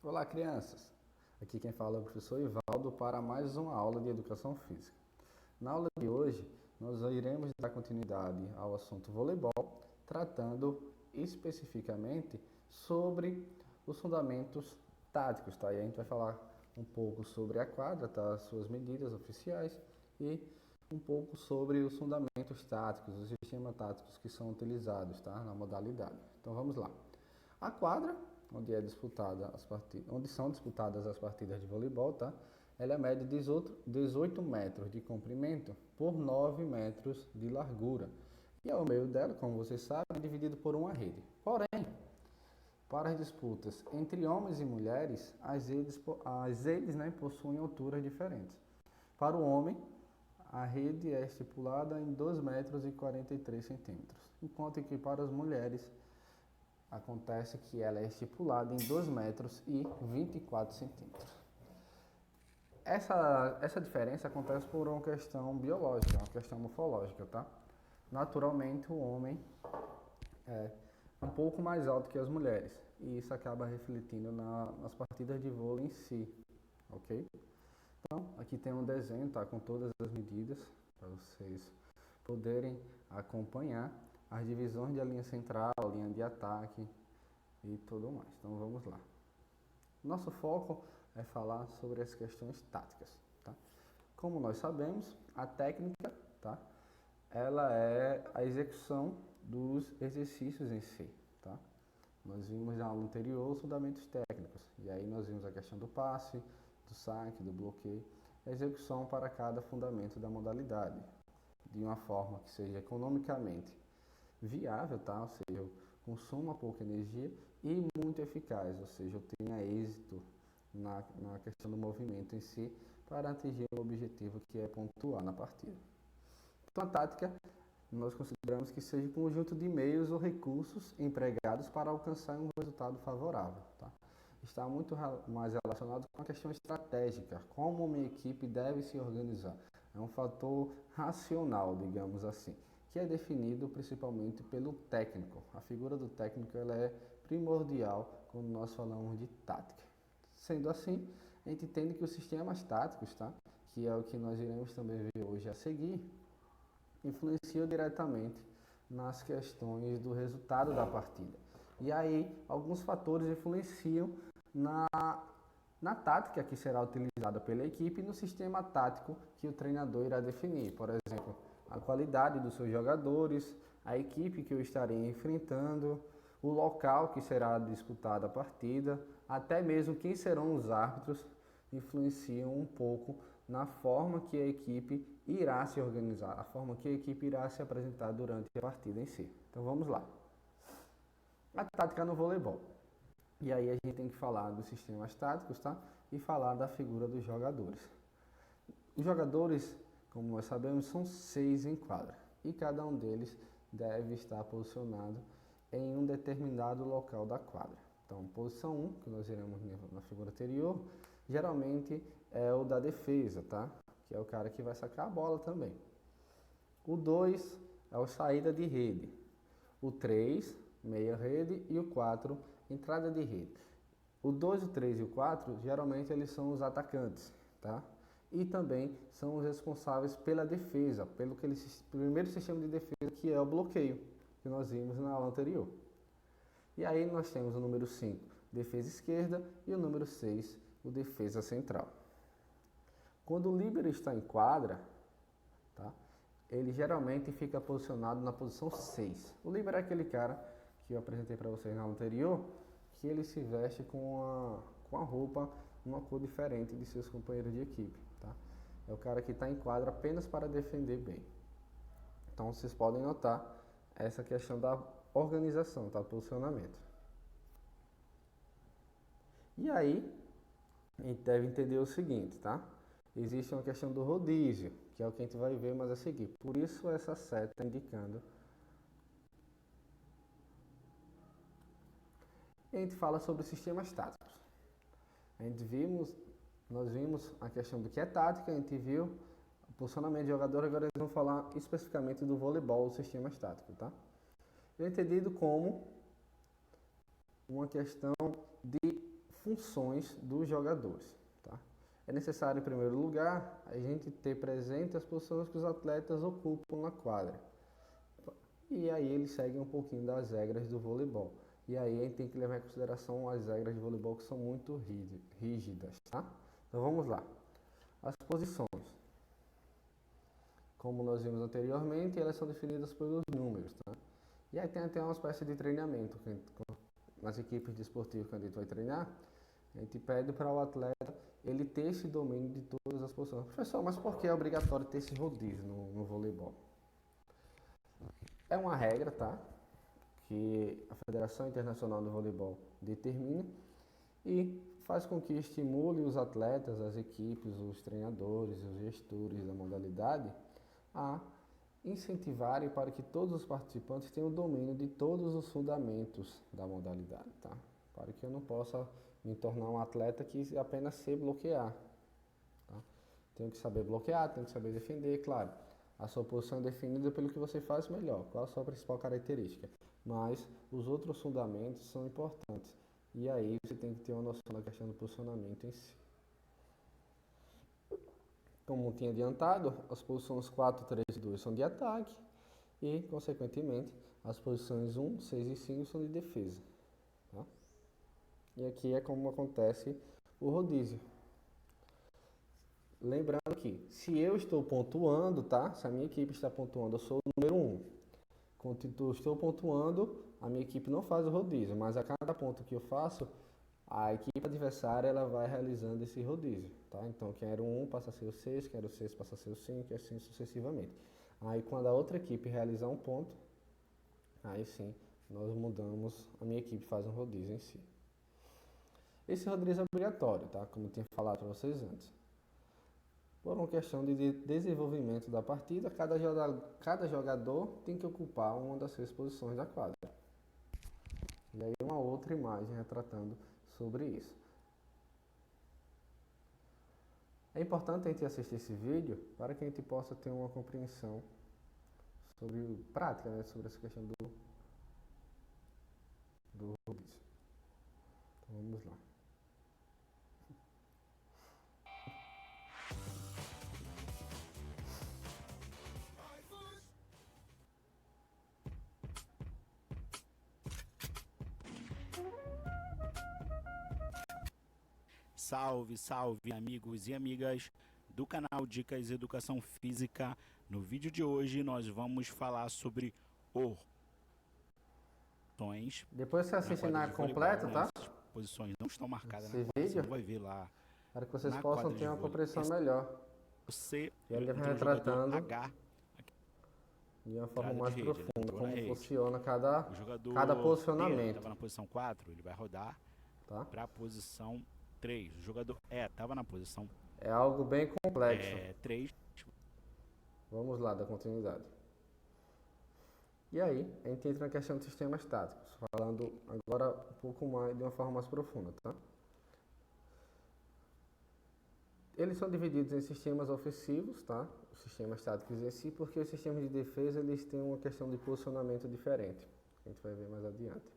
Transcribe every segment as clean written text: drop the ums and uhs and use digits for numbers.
Olá, crianças! Aqui quem fala é o professor Ivaldo para mais uma aula de Educação Física. Na aula de hoje, nós iremos dar continuidade ao assunto voleibol, tratando especificamente sobre os fundamentos táticos, tá? E a gente vai falar um pouco sobre a quadra, tá? As suas medidas oficiais e um pouco sobre os fundamentos táticos, os sistemas táticos que são utilizados, tá? Na modalidade. Então vamos lá. A quadra, onde são disputadas as partidas de voleibol, tá? Ela mede 18 metros de comprimento por 9 metros de largura. E ao meio dela, como vocês sabem, é dividido por uma rede. Porém, para as disputas entre homens e mulheres, as redes, possuem alturas diferentes. Para o homem, a rede é estipulada em 2 metros e 43 centímetros, enquanto que para as mulheres acontece que ela é estipulada em 2 metros e 24 centímetros. Essa diferença acontece por uma questão biológica, uma questão morfológica, tá? Naturalmente, o homem é um pouco mais alto que as mulheres, e isso acaba refletindo nas partidas de vôlei em si, ok? Então, aqui tem um desenho, tá? Com todas as medidas, para vocês poderem acompanhar as divisões de linha central, linha de ataque e tudo mais. Então vamos lá. Nosso foco é falar sobre as questões táticas, tá? Como nós sabemos, a técnica, tá? Ela é a execução dos exercícios em si, tá? Nós vimos na aula anterior os fundamentos técnicos, e aí nós vimos a questão do passe, do saque, do bloqueio, a execução para cada fundamento da modalidade, de uma forma que seja economicamente viável, tá? Ou seja, consuma pouca energia e muito eficaz, ou seja, tenha êxito na questão do movimento em si para atingir o objetivo que é pontuar na partida. Então, a tática nós consideramos que seja um conjunto de meios ou recursos empregados para alcançar um resultado favorável, tá? Está muito mais relacionado com a questão estratégica, como uma equipe deve se organizar. É um fator racional, digamos assim, que é definido principalmente pelo técnico. A figura do técnico ela é primordial quando nós falamos de tática. Sendo assim, a gente entende que os sistemas táticos, tá? Que é o que nós iremos também ver hoje a seguir, influenciam diretamente nas questões do resultado da partida. E aí, alguns fatores influenciam na tática que será utilizada pela equipe e no sistema tático que o treinador irá definir. Por exemplo, a qualidade dos seus jogadores, a equipe que eu estarei enfrentando, o local que será disputada a partida, até mesmo quem serão os árbitros, influenciam um pouco na forma que a equipe irá se organizar, a forma que a equipe irá se apresentar durante a partida em si. Então vamos lá. A tática no voleibol. E aí a gente tem que falar dos sistemas táticos, tá? E falar da figura dos jogadores. Os jogadores, como nós sabemos, são 6 em quadra. E cada um deles deve estar posicionado em um determinado local da quadra. Então, posição 1, que nós iremos na figura anterior, geralmente é o da defesa, tá? Que é o cara que vai sacar a bola também. O 2 é o saída de rede. O 3, meia rede. E o 4, entrada de rede. O 2, o 3 e o 4, geralmente eles são os atacantes, tá? E também são os responsáveis pela defesa, pelo primeiro sistema de defesa, que é o bloqueio, que nós vimos na aula anterior. E aí nós temos o número 5, defesa esquerda, e o número 6, o defesa central. Quando o líbero está em quadra, tá? Ele geralmente fica posicionado na posição 6. O líbero é aquele cara que eu apresentei para vocês na aula anterior, que ele se veste com a roupa, uma cor diferente de seus companheiros de equipe, tá? É o cara que está em quadra apenas para defender bem. Então vocês podem notar essa questão da organização, tá? Posicionamento. E aí, a gente deve entender o seguinte, tá? Existe uma questão do rodízio, que é o que a gente vai ver mais a seguir. Por isso essa seta indicando. E a gente fala sobre sistemas táticos. Nós vimos a questão do que é tática, a gente viu o posicionamento de jogador, agora nós vamos falar especificamente do voleibol, os sistemas táticos, tá? É entendido como uma questão de funções dos jogadores, tá? É necessário, em primeiro lugar, a gente ter presente as posições que os atletas ocupam na quadra. E aí eles seguem um pouquinho das regras do voleibol. E aí a gente tem que levar em consideração as regras de voleibol que são muito rígidas, tá? Então vamos lá. As posições. Como nós vimos anteriormente, elas são definidas pelos números, tá? E aí tem até uma espécie de treinamento nas equipes de esportivo que a gente vai treinar. A gente pede para o atleta ele ter esse domínio de todas as posições. Professor, mas por que é obrigatório ter esse rodízio no voleibol? É uma regra, tá? Que a Federação Internacional de Voleibol determina e faz com que estimule os atletas, as equipes, os treinadores, os gestores da modalidade a incentivarem para que todos os participantes tenham o domínio de todos os fundamentos da modalidade, tá? Para que eu não possa me tornar um atleta que apenas sei bloquear, tá? Tenho que saber bloquear, tenho que saber defender, claro. A sua posição é definida pelo que você faz melhor, qual a sua principal característica. Mas os outros fundamentos são importantes. E aí você tem que ter uma noção da questão do posicionamento em si. Como tinha adiantado, as posições 4, 3 e 2 são de ataque e, consequentemente, as posições 1, 6 e 5 são de defesa. Tá? E aqui é como acontece o rodízio. Lembrando que, se eu estou pontuando, tá? Se a minha equipe está pontuando, eu sou o número 1. Quando eu estou pontuando, a minha equipe não faz o rodízio, mas a cada ponto que eu faço, a equipe adversária ela vai realizando esse rodízio, tá? Então, quem era o 1 passa a ser o 6, quem era o 6 passa a ser o 5 e assim sucessivamente. Aí, quando a outra equipe realizar um ponto, aí sim, nós mudamos, a minha equipe faz um rodízio em si. Esse rodízio é obrigatório, tá? Como eu tinha falado para vocês antes. Por uma questão de desenvolvimento da partida, cada jogador tem que ocupar uma das 6 posições da quadra. E aí uma outra imagem retratando sobre isso. É importante a gente assistir esse vídeo para que a gente possa ter uma compreensão sobre prática, né, sobre essa questão do rodízio. Então vamos lá. Salve, salve, amigos e amigas do canal Dicas Educação Física. No vídeo de hoje nós vamos falar sobre posições. Depois você assiste na completa, tá? As posições não estão marcadas Esse na quadra, vídeo, você não vai ver lá. para que vocês Na possam quadra ter de uma vôlei. compreensão melhor. Você E ele vai entra o jogador retratando H de uma forma entrada mais de rede, ele profunda, entrou na como rede. funciona O jogador cada D posicionamento, estava na posição 4, ele vai rodar tá? para a posição 3. O jogador E estava na posição É algo bem complexo. 3. Vamos lá, da continuidade. E aí, a gente entra na questão dos sistemas táticos, falando agora um pouco mais, de uma forma mais profunda, tá? Eles são divididos em sistemas ofensivos, tá? Os sistemas táticos em si, porque os sistemas de defesa, eles têm uma questão de posicionamento diferente. A gente vai ver mais adiante.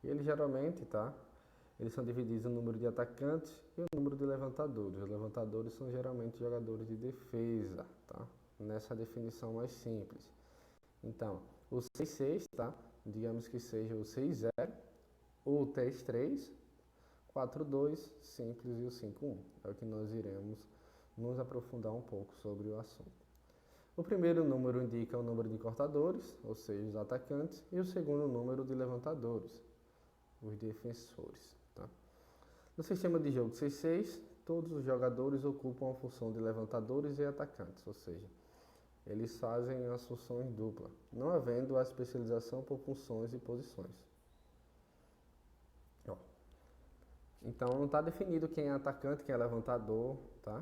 E eles geralmente, tá? Eles são divididos no número de atacantes e o número de levantadores. Os levantadores são geralmente jogadores de defesa, tá? Nessa definição mais simples. Então, o 6-6, tá? Digamos que seja o 6-0, ou o 3-3, 4-2, simples e o 5-1. É o que nós iremos nos aprofundar um pouco sobre o assunto. O primeiro número indica o número de cortadores, ou seja, os atacantes, e o segundo número de levantadores, os defensores. Tá? No sistema de jogo 6-6, todos os jogadores ocupam a função de levantadores e atacantes, ou seja, eles fazem as funções duplas, não havendo a especialização por funções e posições. Ó. Então não está definido quem é atacante, quem é levantador, tá?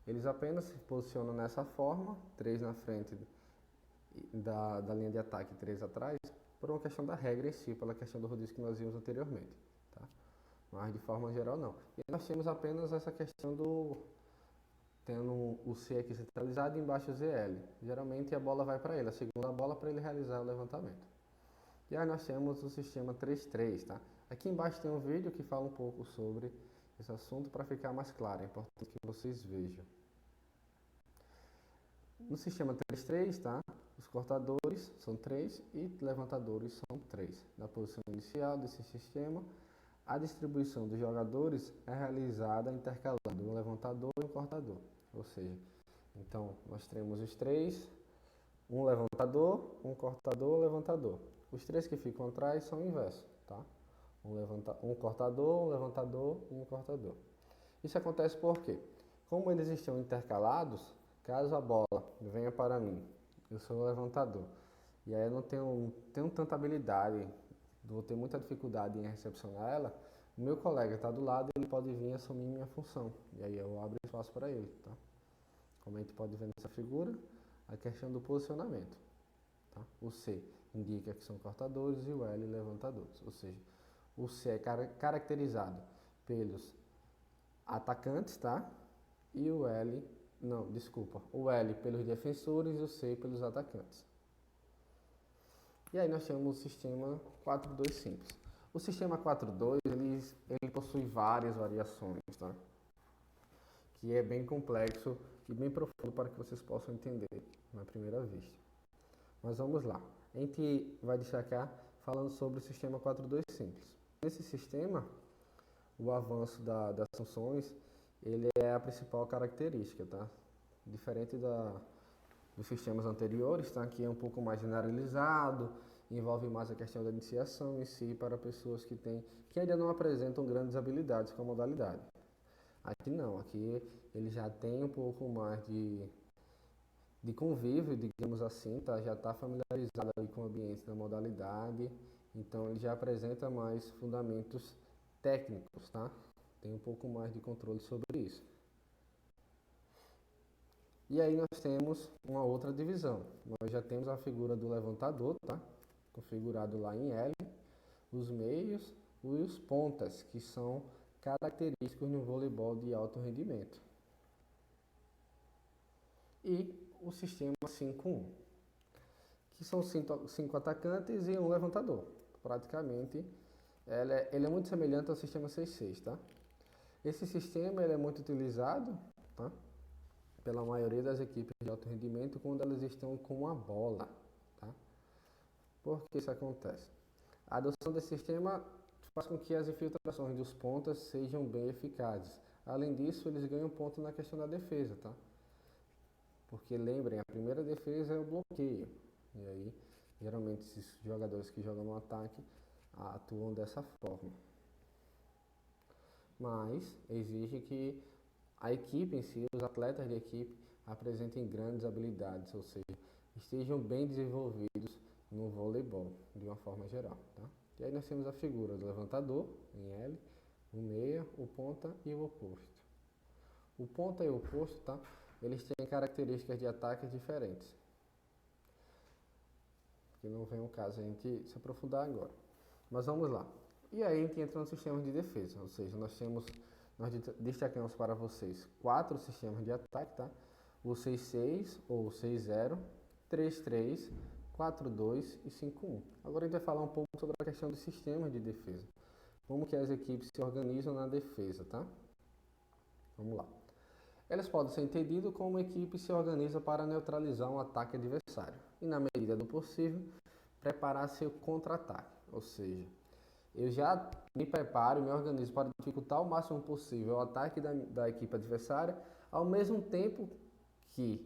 Eles apenas se posicionam nessa forma, 3 na frente da linha de ataque e 3 atrás, por uma questão da regra em si, pela questão do rodízio que nós vimos anteriormente, tá? Mas de forma geral não. E nós temos apenas essa questão tendo o C aqui centralizado e embaixo o ZL. Geralmente a bola vai para ele, a segunda bola para ele realizar o levantamento. E aí nós temos o sistema 3-3, tá? Aqui embaixo tem um vídeo que fala um pouco sobre esse assunto para ficar mais claro, é importante que vocês vejam. No sistema 3-3, tá? Os cortadores são 3 e levantadores são 3. Na posição inicial desse sistema, a distribuição dos jogadores é realizada intercalando um levantador e um cortador. Ou seja, então nós temos os 3, um levantador, um cortador, um levantador. Os 3 que ficam atrás são o inverso, tá? Um cortador, um levantador e um cortador. Isso acontece porque, como eles estão intercalados, caso a bola venha para mim, eu sou o levantador, e aí eu não tenho tanta habilidade, vou ter muita dificuldade em recepcionar ela, o meu colega está do lado, ele pode vir assumir minha função, e aí eu abro espaço para ele, tá? Como a gente pode ver nessa figura, a questão do posicionamento, tá? O C indica que são cortadores e o L levantadores, ou seja, o C é caracterizado pelos atacantes, tá? E o L pelos defensores e o C pelos atacantes. E aí nós temos o sistema 4-2 simples. O sistema 4-2 ele possui várias variações, tá? Que é bem complexo e bem profundo para que vocês possam entender na primeira vista. Mas vamos lá. A gente vai destacar falando sobre o sistema 4-2 simples. Nesse sistema, o avanço das funções ele é a principal característica, tá? Diferente dos sistemas anteriores, tá? Que é um pouco mais generalizado, envolve mais a questão da iniciação em si para pessoas que ainda não apresentam grandes habilidades com a modalidade. Aqui não, aqui ele já tem um pouco mais de convívio, digamos assim, tá? Já está familiarizado aí com o ambiente da modalidade, então ele já apresenta mais fundamentos técnicos, tá? Tem um pouco mais de controle sobre isso. E aí nós temos uma outra divisão. Nós já temos a figura do levantador, tá? Configurado lá em L, os meios e os pontas, que são característicos no voleibol de alto rendimento. E o sistema 5-1, que são 5 atacantes e um levantador. Praticamente, ele é muito semelhante ao sistema 6-6, tá? Esse sistema ele é muito utilizado, tá? Pela maioria das equipes de alto rendimento quando elas estão com a bola, tá? Por que isso acontece? A adoção desse sistema faz com que as infiltrações dos pontas sejam bem eficazes. Além disso, eles ganham ponto na questão da defesa, tá? Porque lembrem, a primeira defesa é o bloqueio. E aí, geralmente, esses jogadores que jogam no ataque atuam dessa forma. Mas exige que a equipe em si, os atletas de equipe, apresentem grandes habilidades, ou seja, estejam bem desenvolvidos no voleibol, de uma forma geral, tá? E aí nós temos a figura do levantador, em L, o meia, o ponta e o oposto. O ponta e o oposto, tá? Eles têm características de ataque diferentes. Que não vem o caso a gente se aprofundar agora. Mas vamos lá. E aí a gente entra no sistema de defesa, ou seja, nós destacamos para vocês 4 sistemas de ataque, tá? O 6-6 ou 6-0, 3-3, 4-2 e 5-1. Agora a gente vai falar um pouco sobre a questão dos sistemas de defesa. Como que as equipes se organizam na defesa, tá? Vamos lá. Elas podem ser entendidas como uma equipe se organiza para neutralizar um ataque adversário e, na medida do possível, preparar seu contra-ataque, ou seja, eu já me preparo, me organizo para dificultar o máximo possível o ataque da equipe adversária, ao mesmo tempo que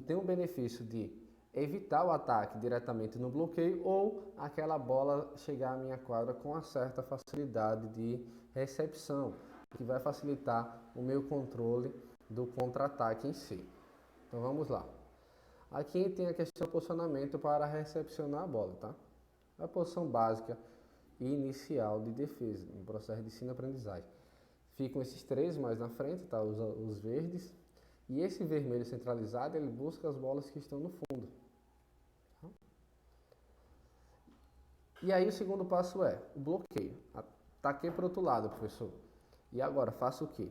tem o benefício de evitar o ataque diretamente no bloqueio ou aquela bola chegar à minha quadra com uma certa facilidade de recepção, que vai facilitar o meu controle do contra-ataque em si. Então vamos lá. Aqui tem a questão do posicionamento para recepcionar a bola, tá? A posição básica e inicial de defesa, no processo de ensino-aprendizagem. Ficam esses 3 mais na frente, tá? Os verdes. E esse vermelho centralizado, ele busca as bolas que estão no fundo. Tá? E aí o segundo passo é o bloqueio. Ataquei para o outro lado, professor. E agora, faço o quê?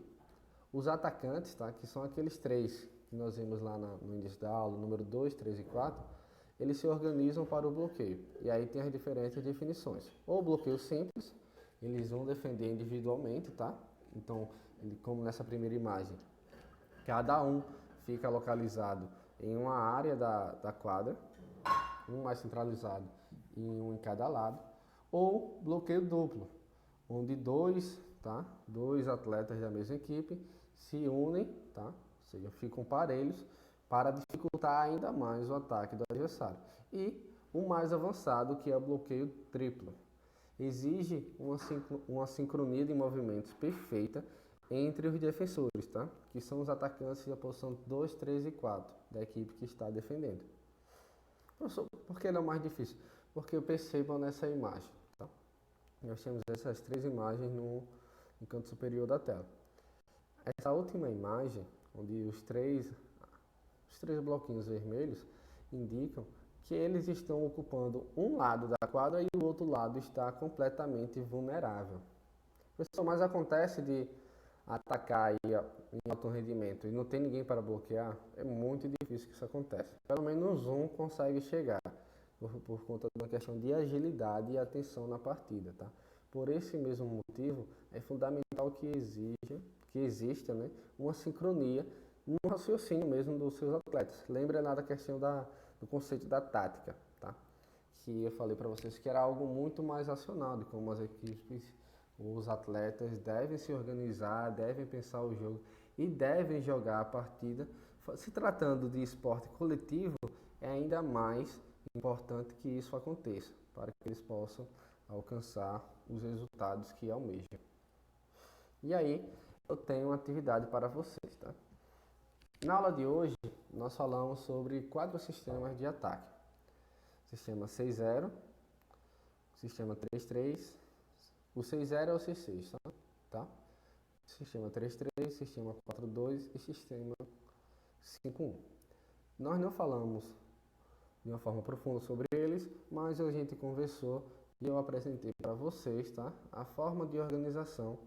Os atacantes, tá? Que são aqueles 3 que nós vimos lá no início da aula, número 2, 3 e 4, eles se organizam para o bloqueio. E aí tem as diferentes definições. Ou bloqueio simples, eles vão defender individualmente, tá? Então, como nessa primeira imagem, cada um fica localizado em uma área da quadra, um mais centralizado e um em cada lado, ou bloqueio duplo, onde dois atletas da mesma equipe se unem, tá? Ou seja, ficam parelhos para dificultar ainda mais o ataque do adversário. E o mais avançado, que é o bloqueio triplo. Exige uma sincronia de movimentos perfeita entre os defensores, tá? Que são os atacantes da posição 2, 3 e 4 da equipe que está defendendo. Professor, por que ele é o mais difícil? Porque percebam nessa imagem, tá? Nós temos essas três imagens no canto superior da tela. Essa última imagem, onde os três bloquinhos vermelhos indicam que eles estão ocupando um lado da quadra e o outro lado está completamente vulnerável. Pessoal, mas acontece de atacar em alto rendimento e não tem ninguém para bloquear, é muito difícil que isso aconteça. Pelo menos um consegue chegar, por conta de uma questão de agilidade e atenção na partida, tá? Por esse mesmo motivo, é fundamental que exista, né, uma sincronia no raciocínio mesmo dos seus atletas. Lembra da questão do conceito da tática, tá? Que eu falei para vocês que era algo muito mais acionado, como as equipes, os atletas devem se organizar, devem pensar o jogo e devem jogar a partida. Se tratando de esporte coletivo, é ainda mais importante que isso aconteça, para que eles possam alcançar os resultados que almejam. E aí, eu tenho uma atividade para vocês, tá? Na aula de hoje, nós falamos sobre 4 sistemas de ataque. Sistema 6-0, sistema 3-3, o 6-0 é o 6-6, tá? Sistema 3-3, sistema 4-2 e sistema 5-1. Nós não falamos de uma forma profunda sobre eles, mas a gente conversou e eu apresentei para vocês, tá? A forma de organização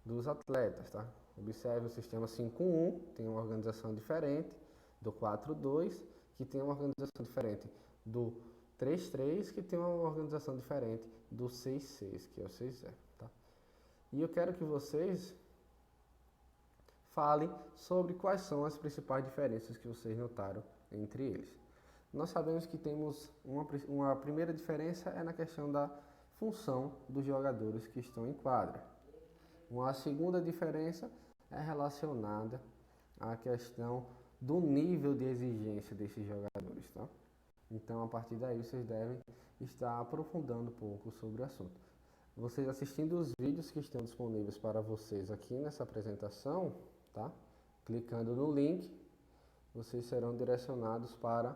dos atletas, tá? Observe o sistema 5-1, tem uma organização diferente do 4-2, que tem uma organização diferente do 3-3, que tem uma organização diferente do 6-6, que é o 6-0, tá? E eu quero que vocês falem sobre quais são as principais diferenças que vocês notaram entre eles. Nós sabemos que temos uma primeira diferença é na questão da função dos jogadores que estão em quadra. Uma segunda diferença é relacionada à questão do nível de exigência desses jogadores, tá? Então, a partir daí, vocês devem estar aprofundando um pouco sobre o assunto. Vocês assistindo os vídeos que estão disponíveis para vocês aqui nessa apresentação, tá? Clicando no link, vocês serão direcionados para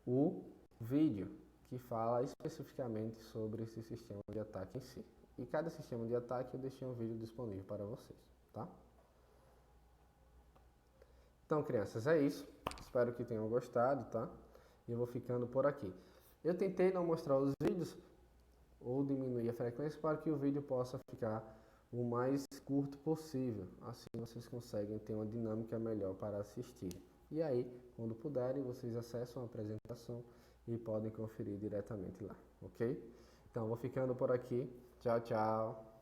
o vídeo que fala especificamente sobre esse sistema de ataque em si. E cada sistema de ataque eu deixei um vídeo disponível para vocês, tá? Então, crianças, é isso. Espero que tenham gostado, tá? E eu vou ficando por aqui. Eu tentei não mostrar os vídeos ou diminuir a frequência para que o vídeo possa ficar o mais curto possível. Assim vocês conseguem ter uma dinâmica melhor para assistir. E aí, quando puderem, vocês acessam a apresentação e podem conferir diretamente lá, ok? Então, vou ficando por aqui. Tchau, tchau.